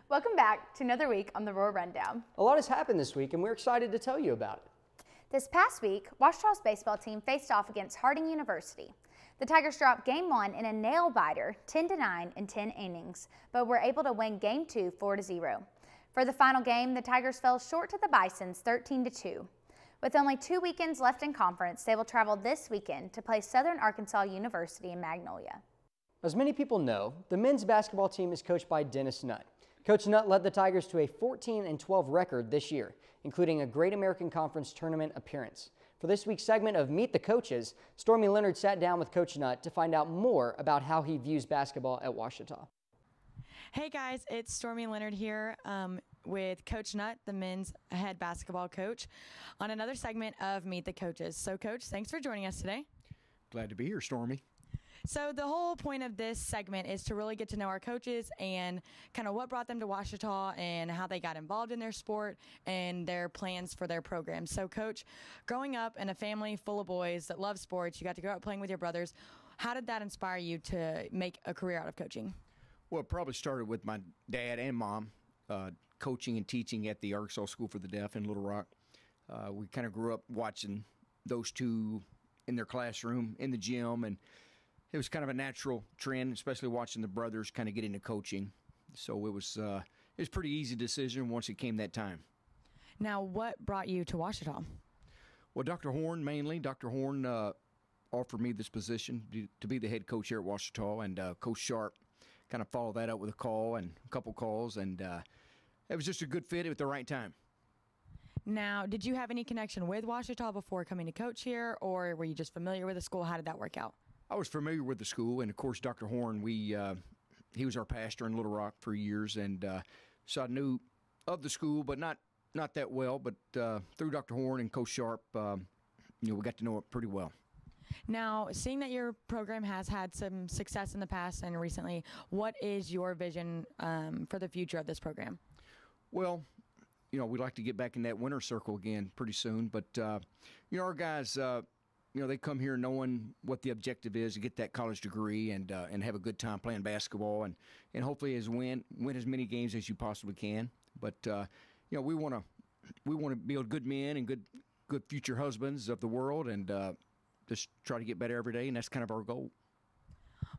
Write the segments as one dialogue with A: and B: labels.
A: Welcome back to another week on the Roar Rundown.
B: A lot has happened this week, and we're excited to tell you about it.
A: This past week, Ouachita's baseball team faced off against Harding University. The Tigers dropped Game 1 in a nail-biter, 10-9 in 10 innings, but were able to win Game 2 4-0. For the final game, the Tigers fell short to the Bisons 13-2. With only 2 weekends left in conference, they will travel this weekend to play Southern Arkansas University in Magnolia.
B: As many people know, the men's basketball team is coached by Dennis Nutt. Coach Nutt led the Tigers to a 14-12 record this year, including a Great American Conference tournament appearance. For this week's segment of Meet the Coaches, Stormy Leonard sat down with Coach Nutt to find out more about how he views basketball at Ouachita.
C: Hey guys, it's Stormy Leonard here with Coach Nutt, the men's head basketball coach, on another segment of Meet the Coaches. So Coach, thanks for joining us today.
D: Glad to be here, Stormy.
C: So the whole point of this segment is to really get to know our coaches and kind of what brought them to Ouachita and how they got involved in their sport and their plans for their program. So Coach, growing up in a family full of boys that love sports, you got to grow up playing with your brothers. How did that inspire you to make a career out of coaching?
D: Well, it probably started with my dad and mom coaching and teaching at the Arkansas School for the Deaf in Little Rock. We kind of grew up watching those two in their classroom, in the gym, and it was kind of a natural trend, especially watching the brothers kind of get into coaching. So it was a pretty easy decision once it came that time.
C: Now, what brought you to Ouachita?
D: Well, Dr. Horn mainly. Dr. Horn offered me this position to be the head coach here at Ouachita, and Coach Sharp kind of followed that up with a call and a couple calls, and it was just a good fit at the right time.
C: Now, did you have any connection with Ouachita before coming to coach here, or were you just familiar with the school? How did that work out?
D: I was familiar with the school, and of course, Dr. Horn, he was our pastor in Little Rock for years, and so I knew of the school, but not that well. But through Dr. Horn and Coach Sharp, we got to know it pretty well.
C: Now, seeing that your program has had some success in the past and recently, what is your vision for the future of this program?
D: Well, we'd like to get back in that winner's circle again pretty soon, but our guys. They come here knowing what the objective is to get that college degree and have a good time playing basketball and hopefully win as many games as you possibly can. But we want to build good men and good future husbands of the world and just try to get better every day, and that's kind of our goal.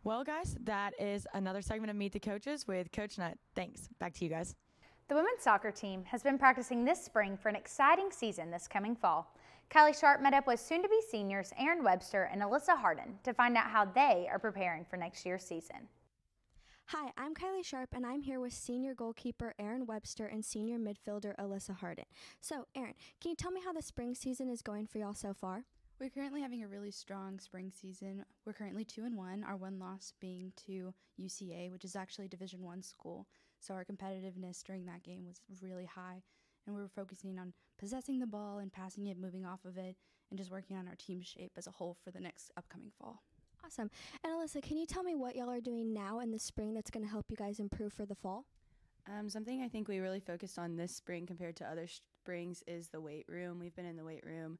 C: Well, guys, that is another segment of Meet the Coaches with Coach Nutt. Thanks. Back to you guys.
A: The women's soccer team has been practicing this spring for an exciting season this coming fall. Kylie Sharp met up with soon-to-be seniors Aaron Webster and Alyssa Harden to find out how they are preparing for next year's season.
E: Hi, I'm Kylie Sharp, and I'm here with senior goalkeeper Aaron Webster and senior midfielder Alyssa Harden. So, Aaron, can you tell me how the spring season is going for y'all so far?
F: We're currently having a really strong spring season. We're currently 2-1, our one loss being to UCA, which is actually a Division I school. So our competitiveness during that game was really high, and we were focusing on possessing the ball and passing it, moving off of it, and just working on our team shape as a whole for the next upcoming fall.
E: Awesome. And Alyssa, can you tell me what y'all are doing now in the spring that's going to help you guys improve for the fall?
G: Something I think we really focused on this spring compared to other springs is the weight room. We've been in the weight room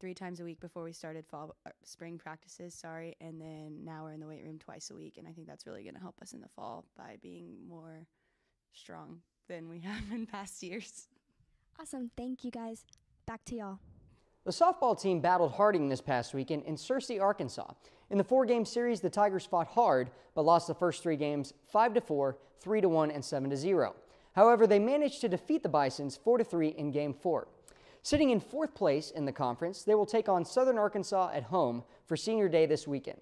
G: 3 times a week before we started spring practices, and then now we're in the weight room twice a week, and I think that's really going to help us in the fall by being more strong than we have in past years.
E: Awesome. Thank you, guys. Back to y'all.
B: The softball team battled Harding this past weekend in Searcy, Arkansas. In the 4-game series, the Tigers fought hard, but lost the first 3 games 5-4, 3-1, and 7-0. However, they managed to defeat the Bisons 4-3 in Game 4. Sitting in 4th place in the conference, they will take on Southern Arkansas at home for Senior Day this weekend.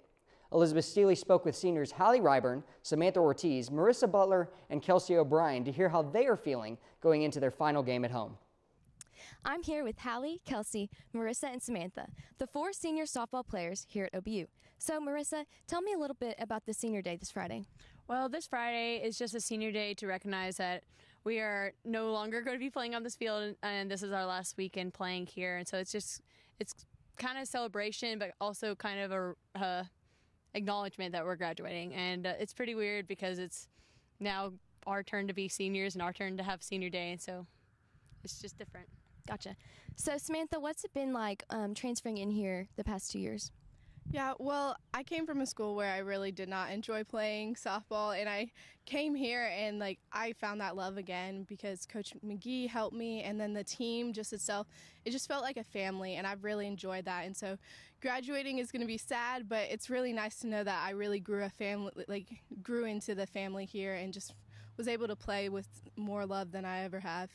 B: Elizabeth Steele spoke with seniors Hallie Ryburn, Samantha Ortiz, Marissa Butler, and Kelsey O'Brien to hear how they are feeling going into their final game at home.
H: I'm here with Hallie, Kelsey, Marissa, and Samantha, the 4 senior softball players here at OBU. So, Marissa, tell me a little bit about the Senior Day this Friday.
I: Well, this Friday is just a senior day to recognize that we are no longer going to be playing on this field, and this is our last weekend playing here. And so it's kind of a celebration, but also kind of a acknowledgement that we're graduating. And it's pretty weird because it's now our turn to be seniors and our turn to have senior day, and so it's just different.
H: Gotcha. So, Samantha, what's it been like transferring in here the past 2 years?
J: Yeah, well, I came from a school where I really did not enjoy playing softball, and I came here and I found that love again because Coach McGee helped me, and then the team just itself, it just felt like a family, and I've really enjoyed that. And so graduating is going to be sad, but it's really nice to know that I really grew into the family here and just was able to play with more love than I ever have.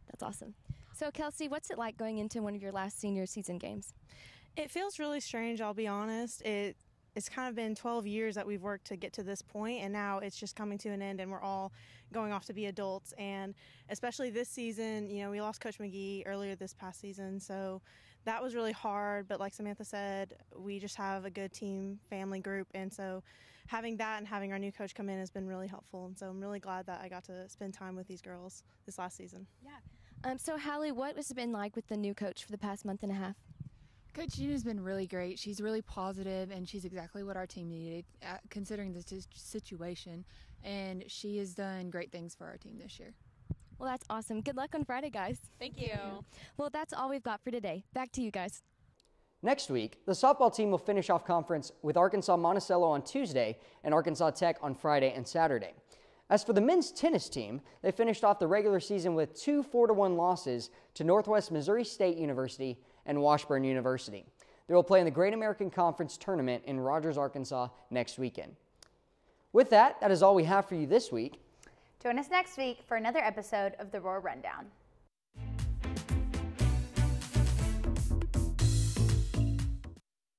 H: That's awesome. So Kelsey, what's it like going into one of your last senior season games?
K: It feels really strange, I'll be honest. It's kind of been 12 years that we've worked to get to this point, and now it's just coming to an end, and we're all going off to be adults. And especially this season, we lost Coach McGee earlier this past season, so that was really hard. But like Samantha said, we just have a good team, family group, and so having that and having our new coach come in has been really helpful. And so I'm really glad that I got to spend time with these girls this last season.
H: Yeah. So Hallie, what has it been like with the new coach for the past month and a half?
L: Coach Gina's been really great. She's really positive, and she's exactly what our team needed, considering the situation. And she has done great things for our team this year.
H: Well, that's awesome. Good luck on Friday, guys.
I: Thank you.
H: Well, that's all we've got for today. Back to you guys.
B: Next week, the softball team will finish off conference with Arkansas Monticello on Tuesday and Arkansas Tech on Friday and Saturday. As for the men's tennis team, they finished off the regular season with 2 4-1 losses to Northwest Missouri State University and Washburn University. They will play in the Great American Conference Tournament in Rogers, Arkansas next weekend. With that is all we have for you this week.
A: Join us next week for another episode of the Roar Rundown.